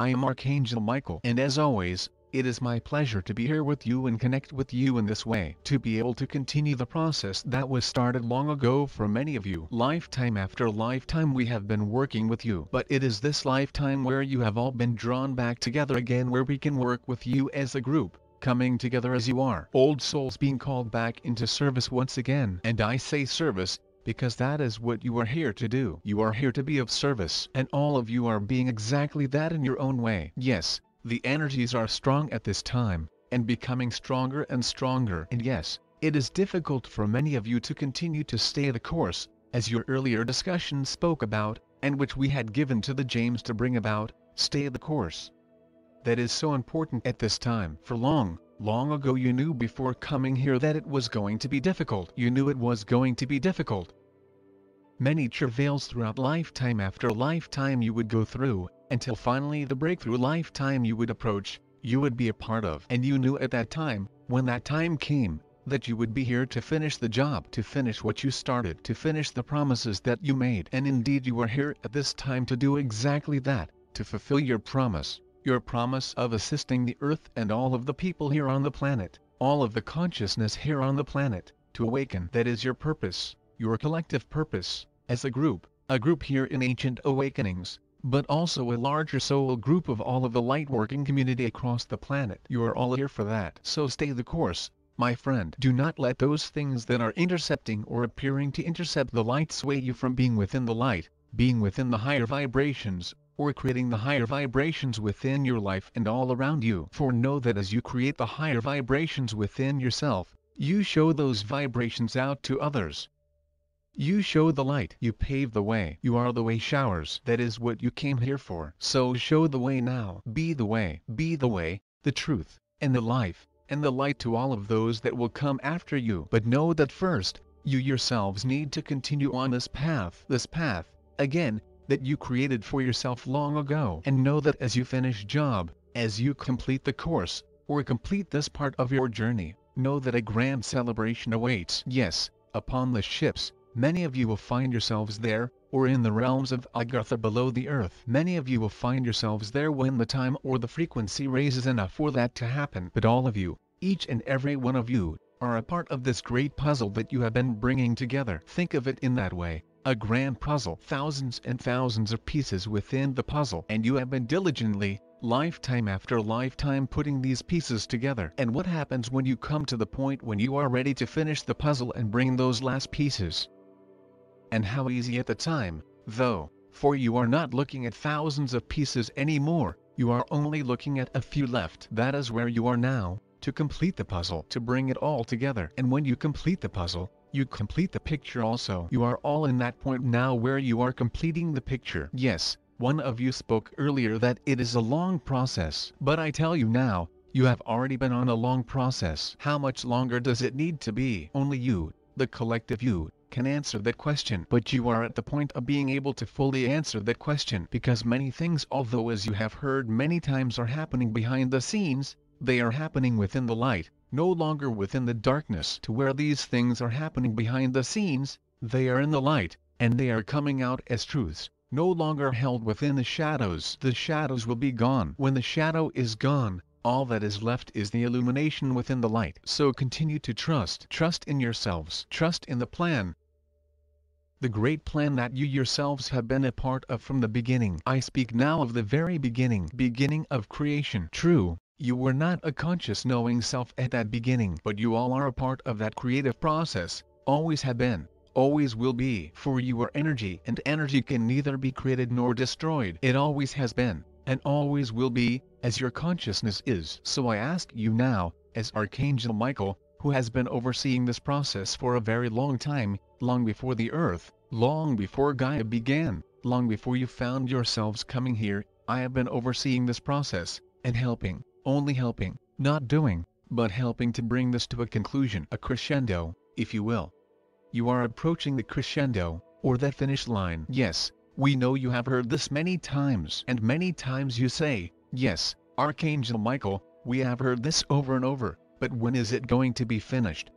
I am Archangel Michael, and as always, it is my pleasure to be here with you and connect with you in this way, to be able to continue the process that was started long ago for many of you. Lifetime after lifetime we have been working with you, but it is this lifetime where you have all been drawn back together again, where we can work with you as a group, coming together as you are. Old souls being called back into service once again. And I say service, because that is what you are here to do. You are here to be of service, and all of you are being exactly that in your own way. Yes, the energies are strong at this time, and becoming stronger and stronger. And yes, it is difficult for many of you to continue to stay the course, as your earlier discussion spoke about, and which we had given to the James to bring about. Stay the course. That is so important at this time. For long ago you knew before coming here that it was going to be difficult. You knew it was going to be difficult. Many travails throughout lifetime after lifetime you would go through, until finally the breakthrough lifetime you would approach, you would be a part of. And you knew at that time, when that time came, that you would be here to finish the job, to finish what you started, to finish the promises that you made. And indeed you are here at this time to do exactly that, to fulfill your promise of assisting the earth and all of the people here on the planet, all of the consciousness here on the planet, to awaken. That is your purpose, your collective purpose, as a group here in Ancient Awakenings, but also a larger soul group of all of the light-working community across the planet. You are all here for that. So stay the course, my friend. Do not let those things that are intercepting or appearing to intercept the light sway you from being within the light, being within the higher vibrations, or creating the higher vibrations within your life and all around you. For know that as you create the higher vibrations within yourself, you show those vibrations out to others. You show the light. You pave the way. You are the way showers. That is what you came here for. So show the way now. Be the way, the truth, and the life, and the light to all of those that will come after you. But know that first, you yourselves need to continue on this path, again, that you created for yourself long ago. And know that as you finish job, as you complete the course, or complete this part of your journey, know that a grand celebration awaits. Yes, upon the ships, many of you will find yourselves there, or in the realms of Agartha below the earth. Many of you will find yourselves there when the time or the frequency raises enough for that to happen. But all of you, each and every one of you, are a part of this great puzzle that you have been bringing together. Think of it in that way. A grand puzzle, thousands and thousands of pieces within the puzzle, and you have been diligently, lifetime after lifetime, putting these pieces together. And what happens when you come to the point when you are ready to finish the puzzle and bring those last pieces? And how easy at the time, though, for you are not looking at thousands of pieces anymore, you are only looking at a few left. That is where you are now, to complete the puzzle, to bring it all together. And when you complete the puzzle, you complete the picture also. You are all in that point now where you are completing the picture. Yes, one of you spoke earlier that it is a long process. But I tell you now, you have already been on a long process. How much longer does it need to be? Only you, the collective you, can answer that question. But you are at the point of being able to fully answer that question, because many things, although as you have heard many times, are happening behind the scenes, they are happening within the light, no longer within the darkness. To where these things are happening behind the scenes, they are in the light, and they are coming out as truths, no longer held within the shadows. The shadows will be gone. When the shadow is gone, all that is left is the illumination within the light. So continue to trust in yourselves, trust in the plan, the great plan that you yourselves have been a part of from the beginning. I speak now of the very beginning of creation. True, you were not a conscious knowing self at that beginning, but you all are a part of that creative process, always have been, always will be. For you are energy, and energy can neither be created nor destroyed. It always has been, and always will be, as your consciousness is. So I ask you now, as Archangel Michael, who has been overseeing this process for a very long time, long before the earth, long before Gaia began, long before you found yourselves coming here, I have been overseeing this process, and helping, only helping, not doing, but helping to bring this to a conclusion, a crescendo, if you will. You are approaching the crescendo, or that finish line. Yes, we know you have heard this many times, and many times you say, yes, Archangel Michael, we have heard this over and over, but when is it going to be finished?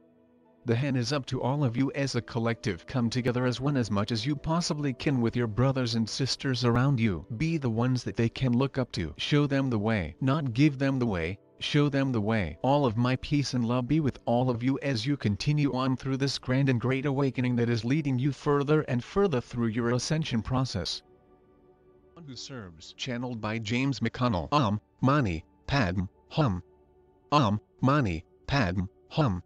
The hen is up to all of you as a collective. Come together as one as much as you possibly can with your brothers and sisters around you. Be the ones that they can look up to. Show them the way, not give them the way. Show them the way. All of my peace and love be with all of you as you continue on through this grand and great awakening that is leading you further and further through your ascension process. One who serves. Channeled by James McConnell. Mani, Padme, Hum. Mani, Padme, Hum.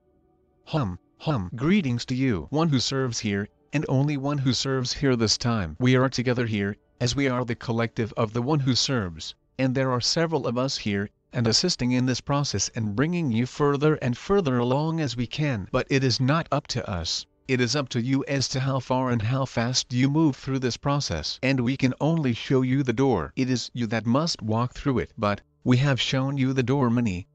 Greetings to you. One who serves here, and only one who serves here this time. We are together here, as we are the collective of the one who serves, and there are several of us here, and assisting in this process and bringing you further and further along as we can. But it is not up to us. It is up to you as to how far and how fast you move through this process. And we can only show you the door. It is you that must walk through it. But we have shown you the door many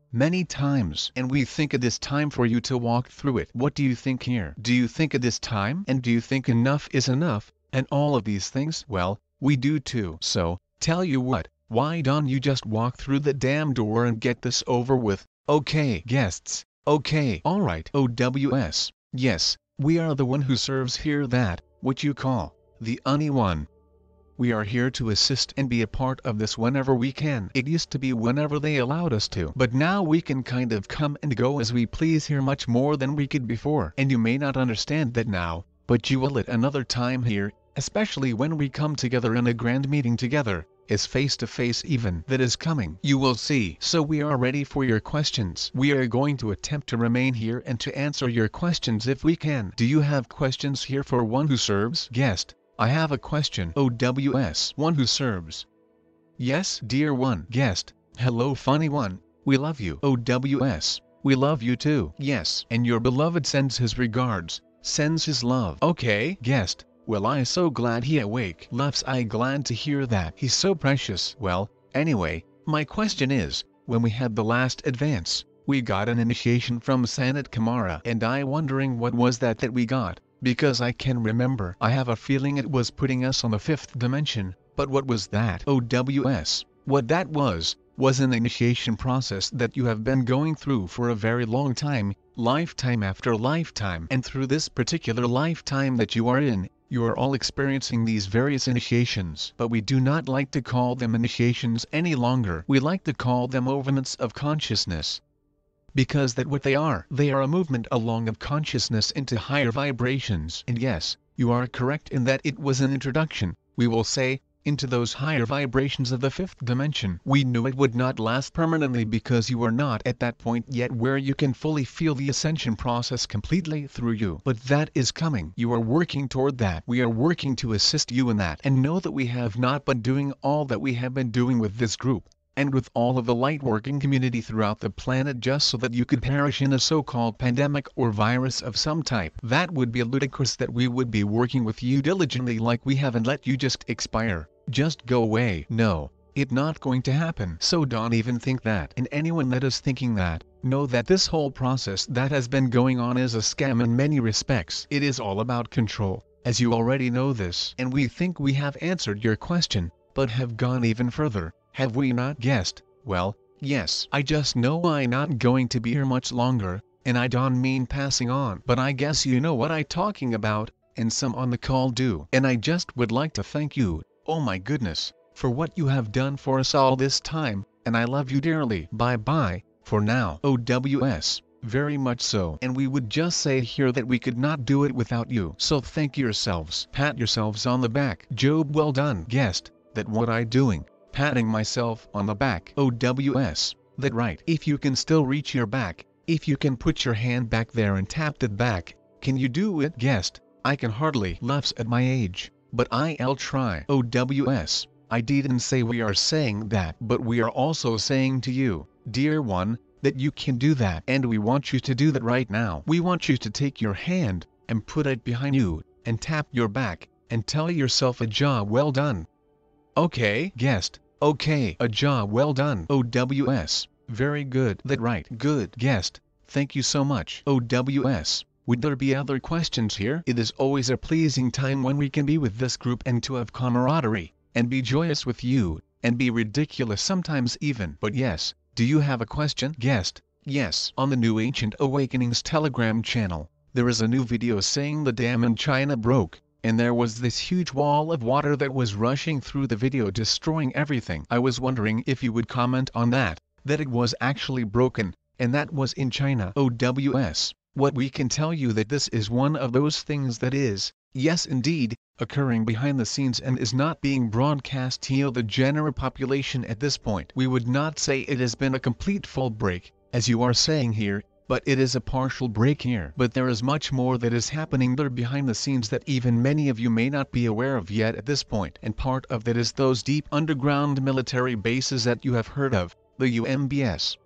times, and we think it is time for you to walk through it. What do you think here? Do you think it is time? And do you think enough is enough, and all of these things? Well, we do too. So, tell you what, why don't you just walk through the damn door and get this over with? Okay, guests. Okay, alright. OWS. Yes, we are the one who serves here, that, what you call, the only one. We are here to assist and be a part of this whenever we can. It used to be whenever they allowed us to. But now we can kind of come and go as we please here much more than we could before. And you may not understand that now, but you will at another time here, especially when we come together in a grand meeting together, is face-to-face even. That is coming. You will see. So we are ready for your questions. We are going to attempt to remain here and to answer your questions if we can. Do you have questions here for one who serves? Guest. I have a question. OWS. One who serves. Yes, dear one. Guest. Hello, funny one. We love you. OWS. We love you too. Yes. And your beloved sends his regards. Sends his love. Okay. Guest. Well, I so glad he awake. Loves, I glad to hear that. He's so precious. Well, anyway, my question is, when we had the last advance, we got an initiation from Sanat Kumara, and I wondering what was that we got. Because I can remember. I have a feeling it was putting us on the 5th dimension, but what was that? OWS. What that was an initiation process that you have been going through for a very long time, lifetime after lifetime. And through this particular lifetime that you are in, you are all experiencing these various initiations. But we do not like to call them initiations any longer. We like to call them movements of consciousness. Because that what they are a movement along of consciousness into higher vibrations. And yes, you are correct in that it was an introduction, we will say, into those higher vibrations of the 5th dimension. We knew it would not last permanently because you are not at that point yet where you can fully feel the ascension process completely through you. But that is coming. You are working toward that. We are working to assist you in that. And know that we have not been doing all that we have been doing with this group, and with all of the light-working community throughout the planet just so that you could perish in a so-called pandemic or virus of some type. That would be ludicrous that we would be working with you diligently like we have and let you just expire, just go away. No, it's not going to happen. So don't even think that. And anyone that is thinking that, know that this whole process that has been going on is a scam in many respects. It is all about control, as you already know this. And we think we have answered your question, but have gone even further. Have we not? Guessed? Well, yes. I just know I'm not going to be here much longer, and I don't mean passing on. But I guess you know what I'm talking about, and some on the call do. And I just would like to thank you, oh my goodness, for what you have done for us all this time, and I love you dearly. Bye-bye, for now. OWS. Very much so. And we would just say here that we could not do it without you. So thank yourselves. Pat yourselves on the back. Job, well done. Guessed? That what I doing? Patting myself on the back. OWS. That right. If you can still reach your back, if you can put your hand back there and tap it back, can you do it? Guessed? I can hardly. Laughs at my age, but I'll try. OWS. I didn't say we are saying that, but we are also saying to you, dear one, that you can do that. And we want you to do that right now. We want you to take your hand and put it behind you and tap your back and tell yourself a job well done. Okay, guessed? Okay, a job well done. OWS. Very good. That right. Good. Guessed? Thank you so much. OWS. Would there be other questions here? It is always a pleasing time when we can be with this group and to have camaraderie, and be joyous with you, and be ridiculous sometimes even. But yes, do you have a question? Guessed? Yes. On the New Ancient Awakenings Telegram channel, There is a new video saying the dam in China broke, and there was this huge wall of water that was rushing through the video destroying everything. I was wondering if you would comment on that it was actually broken, and that was in China. OWS, what we can tell you that this is one of those things that is, yes indeed, occurring behind the scenes and is not being broadcast to the general population at this point. We would not say it has been a complete full break, as you are saying here, but it is a partial break here. But there is much more that is happening there behind the scenes that even many of you may not be aware of yet at this point. And part of that is those deep underground military bases that you have heard of, the UMBS.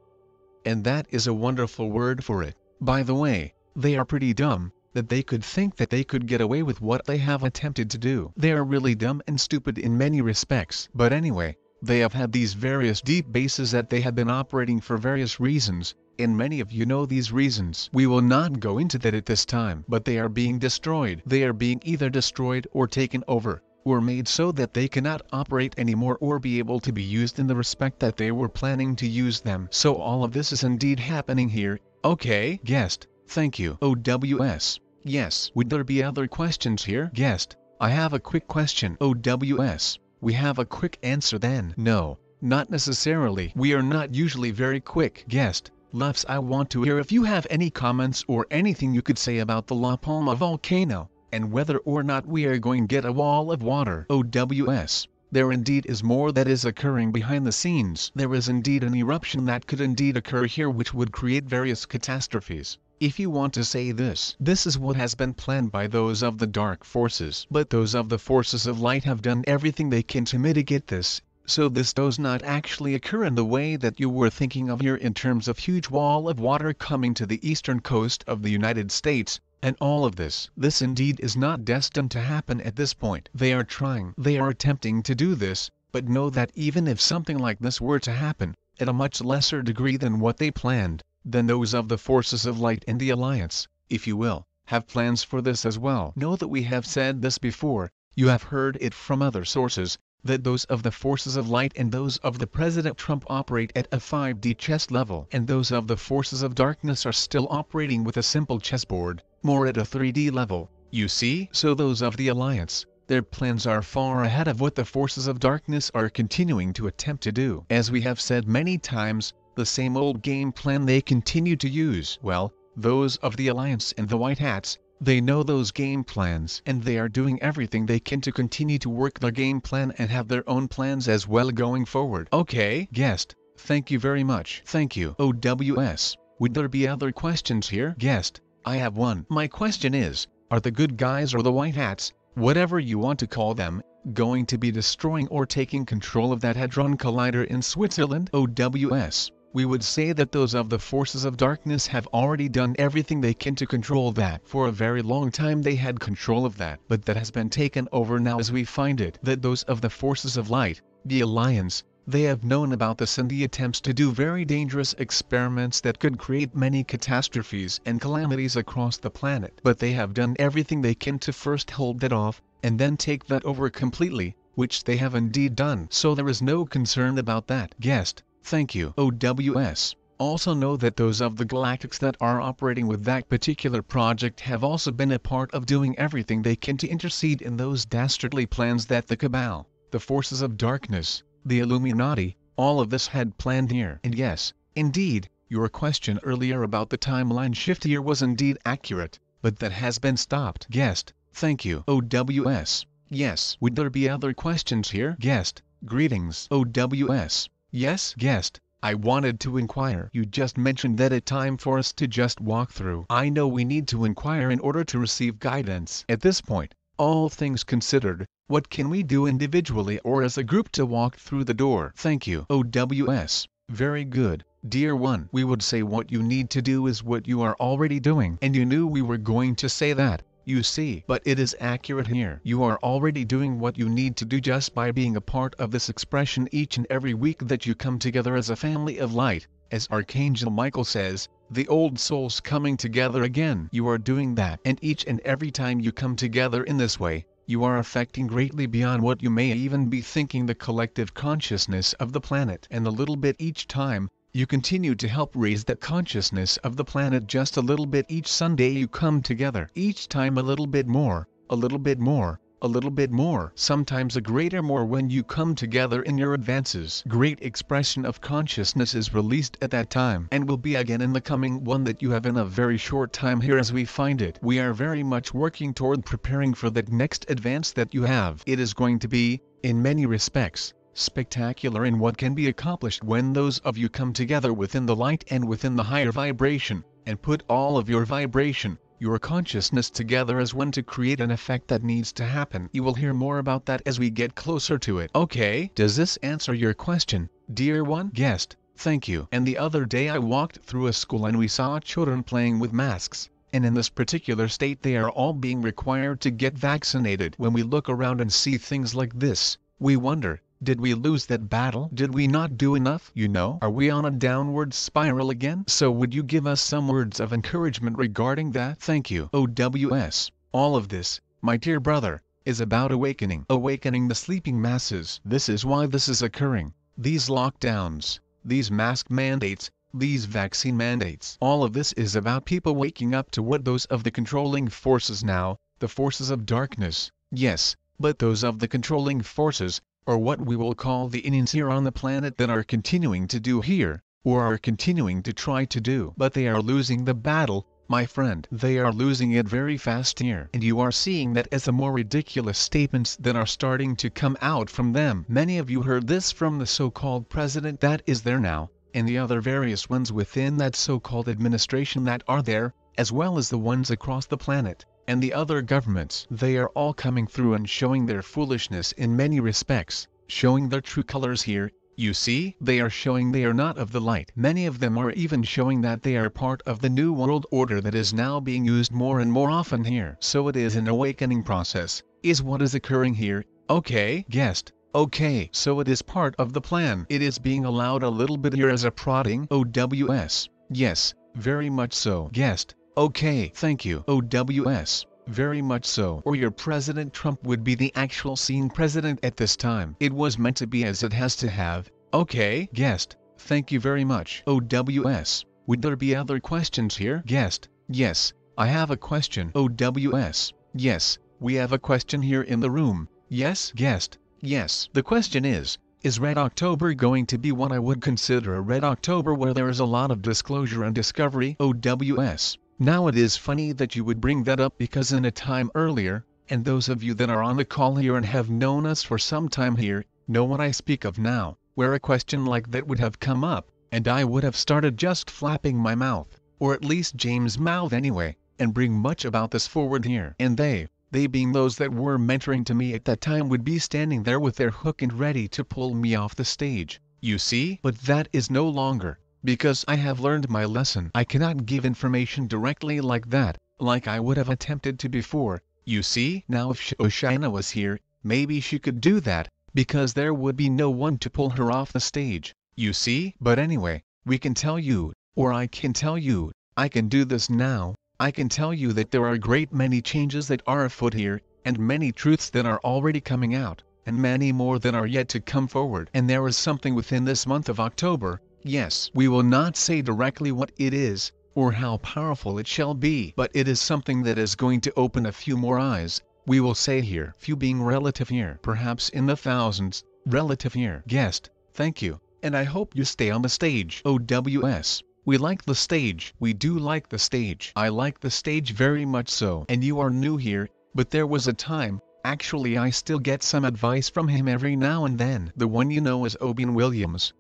And that is a wonderful word for it. By the way, they are pretty dumb, that they could think that they could get away with what they have attempted to do. They are really dumb and stupid in many respects. But anyway, they have had these various deep bases that they have been operating for various reasons, and many of you know these reasons. We will not go into that at this time, but they are being destroyed. They are being either destroyed or taken over, or made so that they cannot operate anymore or be able to be used in the respect that they were planning to use them. So all of this is indeed happening here. Okay, guest, thank you. OWS, yes. Would there be other questions here? Guest, I have a quick question. OWS, we have a quick answer then. No, not necessarily. We are not usually very quick. Guest, Lufs, I want to hear if you have any comments or anything you could say about the La Palma volcano, and whether or not we are going to get a wall of water. OWS, there indeed is more that is occurring behind the scenes. There is indeed an eruption that could indeed occur here which would create various catastrophes. If you want to say this is what has been planned by those of the dark forces. But those of the forces of light have done everything they can to mitigate this. So this does not actually occur in the way that you were thinking of here in terms of huge wall of water coming to the eastern coast of the United States, and all of this. This indeed is not destined to happen at this point. They are trying, they are attempting to do this, but know that even if something like this were to happen, at a much lesser degree than what they planned, then those of the forces of light and the Alliance, if you will, have plans for this as well. Know that we have said this before, you have heard it from other sources, that those of the forces of light and those of the President Trump operate at a 5D chess level, and those of the forces of darkness are still operating with a simple chessboard, more at a 3D level, you see? So those of the Alliance, their plans are far ahead of what the forces of darkness are continuing to attempt to do. As we have said many times, the same old game plan they continue to use. Well, those of the Alliance and the White Hats, they know those game plans, and they are doing everything they can to continue to work their game plan and have their own plans as well going forward. Okay, guest, thank you very much. Thank you. OWS, would there be other questions here? Guest, I have one. My question is, are the good guys or the White Hats, whatever you want to call them, going to be destroying or taking control of that Hadron Collider in Switzerland? OWS, we would say that those of the forces of darkness have already done everything they can to control that. For a very long time they had control of that, but that has been taken over now as we find it. That those of the forces of light, the Alliance, they have known about this and the attempts to do very dangerous experiments that could create many catastrophes and calamities across the planet. But they have done everything they can to first hold that off, and then take that over completely, which they have indeed done. So there is no concern about that. Guest, thank you. OWS, also know that those of the Galactics that are operating with that particular project have also been a part of doing everything they can to intercede in those dastardly plans that the Cabal, the forces of darkness, the Illuminati, all of this had planned here. And yes, indeed, your question earlier about the timeline shift here was indeed accurate, but that has been stopped. Guest, thank you. OWS, yes. Would there be other questions here? Guest, greetings. OWS, yes. Guest, I wanted to inquire. You just mentioned that it's time for us to just walk through. I know we need to inquire in order to receive guidance. At this point, all things considered, what can we do individually or as a group to walk through the door? Thank you. OWS, very good. Dear one, we would say what you need to do is what you are already doing. And you knew we were going to say that, you see. But it is accurate here. You are already doing what you need to do just by being a part of this expression each and every week that you come together as a family of light. As Archangel Michael says, the old souls coming together again. You are doing that. And each and every time you come together in this way, you are affecting greatly beyond what you may even be thinking the collective consciousness of the planet. And a little bit each time, You continue to help raise the consciousness of the planet just a little bit each Sunday you come together. Each time a little bit more, a little bit more, a little bit more. Sometimes a greater more when you come together in your advances. Great expression of consciousness is released at that time and will be again in the coming one that you have in a very short time here as we find it. We are very much working toward preparing for that next advance that you have. It is going to be, in many respects, spectacular in what can be accomplished when those of you come together within the light and within the higher vibration, and put all of your vibration, your consciousness together as one to create an effect that needs to happen. You will hear more about that as we get closer to it. Okay, does this answer your question, dear one? Guest, thank you. And the other day I walked through a school and we saw children playing with masks, and in this particular state they are all being required to get vaccinated. When we look around and see things like this, we wonder, did we lose that battle? Did we not do enough? You know, are we on a downward spiral again? So would you give us some words of encouragement regarding that? Thank you. OWS. All of this, my dear brother, is about awakening. Awakening the sleeping masses. This is why this is occurring. These lockdowns, these mask mandates, these vaccine mandates. All of this is about people waking up to what those of the controlling forces now, the forces of darkness, yes, but those of the controlling forces, or what we will call the Indians here on the planet that are continuing to do here, or are continuing to try to do. But they are losing the battle, my friend. They are losing it very fast here. And you are seeing that as the more ridiculous statements that are starting to come out from them. Many of you heard this from the so-called president that is there now, and the other various ones within that so-called administration that are there, as well as the ones across the planet, and the other governments. They are all coming through and showing their foolishness in many respects, showing their true colors here. You see, they are showing they are not of the light. Many of them are even showing that they are part of the new world order that is now being used more and more often here. So it is an awakening process, is what is occurring here. Okay, guest. Okay, so it is part of the plan. It is being allowed a little bit here as a prodding. OWS. Yes, very much so. Guest. Okay, thank you. OWS. Very much so. Or your President Trump would be the actual scene president at this time. It was meant to be as it has to have. Okay, guest. Thank you very much. OWS. Would there be other questions here? Guest. Yes, I have a question. OWS. Yes, we have a question here in the room. Yes, guest. Yes. The question is Red October going to be what I would consider a Red October where there is a lot of disclosure and discovery? OWS. Now it is funny that you would bring that up because in a time earlier, and those of you that are on the call here and have known us for some time here, know what I speak of now, where a question like that would have come up, and I would have started just flapping my mouth, or at least James' mouth anyway, and bring much about this forward here. And they being those that were mentoring to me at that time would be standing there with their hook and ready to pull me off the stage, you see? But that is no longer. Because I have learned my lesson. I cannot give information directly like that, like I would have attempted to before, you see? Now if Oshina was here, maybe she could do that, because there would be no one to pull her off the stage, you see? But anyway, we can tell you, or I can tell you, I can do this now, I can tell you that there are a great many changes that are afoot here, and many truths that are already coming out, and many more that are yet to come forward. And there is something within this month of October. Yes, we will not say directly what it is, or how powerful it shall be, but it is something that is going to open a few more eyes. We will say here, few being relative here, perhaps in the thousands, relative here. Guest, thank you, and I hope you stay on the stage. OWS. We like the stage. We do like the stage. I like the stage very much so. And you are new here, but there was a time, actually I still get some advice from him every now and then. The one you know is Obian Williams.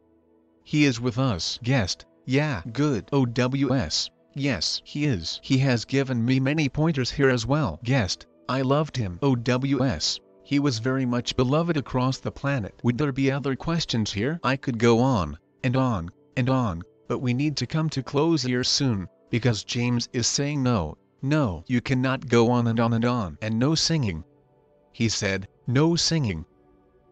He is with us. Guest. Yeah, good. OWS. Yes, he is. He has given me many pointers here as well. Guest. I loved him. OWS. He was very much beloved across the planet. Would there be other questions here? I could go on, and on, and on, but we need to come to close here soon, because James is saying no, you cannot go on and on and on. And no singing. He said, no singing.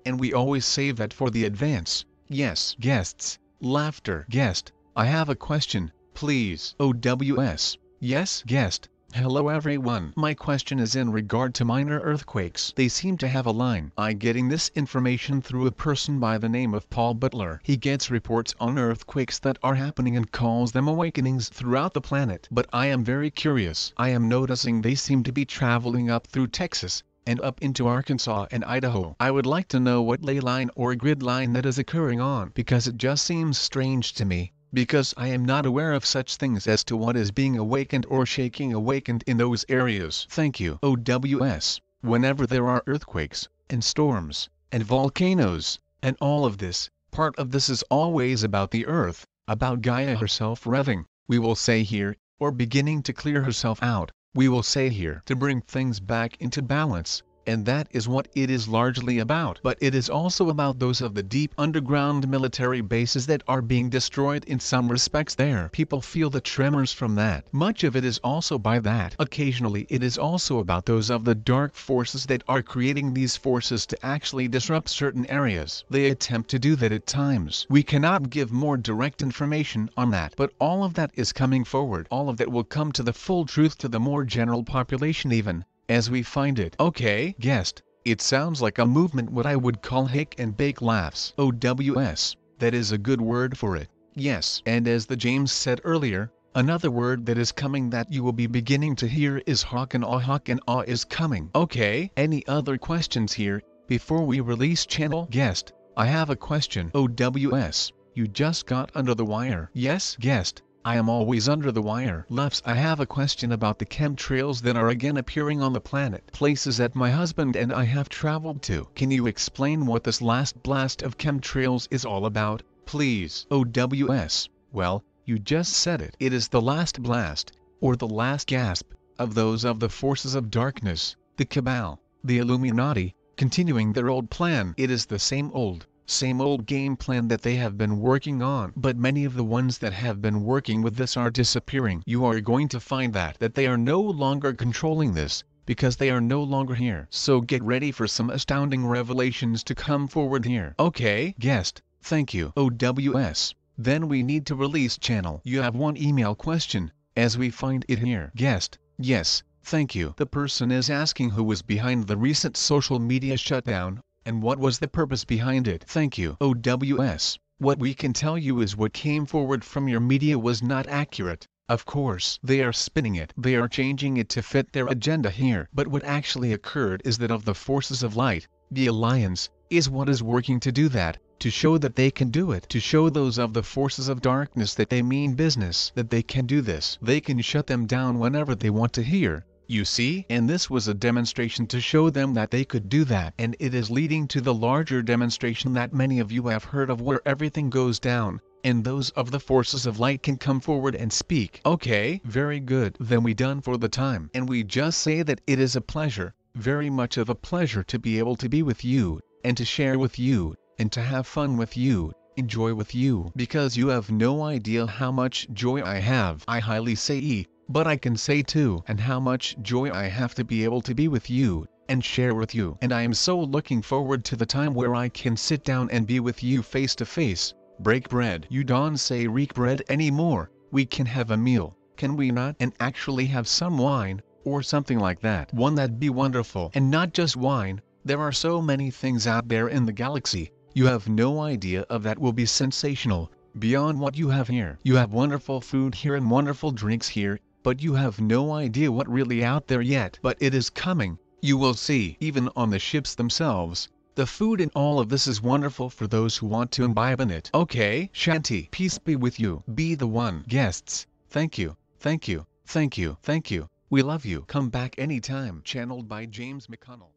And we always save that for the advance. Yes, guests. Laughter. Guest, I have a question, please. OWS. Yes, guest. Hello everyone. My question is in regard to minor earthquakes. They seem to have a line. I'm getting this information through a person by the name of Paul Butler. He gets reports on earthquakes that are happening and calls them awakenings throughout the planet. But I am very curious. I am noticing they seem to be traveling up through Texas and up into Arkansas and Idaho. I would like to know what ley line or grid line that is occurring on, because it just seems strange to me, because I am not aware of such things as to what is being awakened or shaking awakened in those areas. Thank you. OWS. Whenever there are earthquakes, and storms, and volcanoes, and all of this, part of this is always about the earth, about Gaia herself revving, we will say here, or beginning to clear herself out, we will say here, to bring things back into balance. And that is what it is largely about. But it is also about those of the deep underground military bases that are being destroyed in some respects there. People feel the tremors from that. Much of it is also by that. Occasionally it is also about those of the dark forces that are creating these forces to actually disrupt certain areas. They attempt to do that at times. We cannot give more direct information on that. But all of that is coming forward. All of that will come to the full truth to the more general population even, as we find it. Okay, guest, it sounds like a movement what I would call hake and bake laughs. OWS, that is a good word for it. Yes. And as the James said earlier, another word that is coming that you will be beginning to hear is hawk and awe is coming. Okay. Any other questions here, before we release channel? Guest, I have a question. OWS, you just got under the wire. Yes, guest. I am always under the wire. Lefts, I have a question about the chemtrails that are again appearing on the planet. Places that my husband and I have traveled to. Can you explain what this last blast of chemtrails is all about, please? OWS, well, you just said it. It is the last blast, or the last gasp, of those of the forces of darkness, the Cabal, the Illuminati, continuing their old plan. It is the same old game plan that they have been working on. But many of the ones that have been working with this are disappearing. You are going to find that they are no longer controlling this, because they are no longer here. So get ready for some astounding revelations to come forward here. Okay, guest, thank you. OWS, then we need to release channel. You have one email question, as we find it here. Guest, yes, thank you. The person is asking who was behind the recent social media shutdown, and what was the purpose behind it? Thank you. OWS, what we can tell you is what came forward from your media was not accurate. Of course, they are spinning it. They are changing it to fit their agenda here. But what actually occurred is that of the forces of light, the Alliance, is what is working to do that, to show that they can do it. To show those of the forces of darkness that they mean business, that they can do this. They can shut them down whenever they want to hear. You see? And this was a demonstration to show them that they could do that. And it is leading to the larger demonstration that many of you have heard of, where everything goes down, and those of the forces of light can come forward and speak. Okay, very good. Then we done for the time. And we just say that it is a pleasure, very much of a pleasure, to be able to be with you, and to share with you, and to have fun with you, enjoy with you. Because you have no idea how much joy I have. I highly say but I can say too, and how much joy I have to be able to be with you, and share with you. And I am so looking forward to the time where I can sit down and be with you face to face, break bread. You don't say reek bread anymore. We can have a meal, can we not? And actually have some wine, or something like that. One that'd be wonderful. And not just wine, there are so many things out there in the galaxy, you have no idea of, that will be sensational, beyond what you have here. You have wonderful food here and wonderful drinks here, but you have no idea what really out there yet. But it is coming, you will see. Even on the ships themselves, the food and all of this is wonderful for those who want to imbibe in it. Okay, Shanti, peace be with you. Be the one. Guests, thank you, thank you, thank you, thank you. We love you. Come back anytime. Channeled by James McConnell.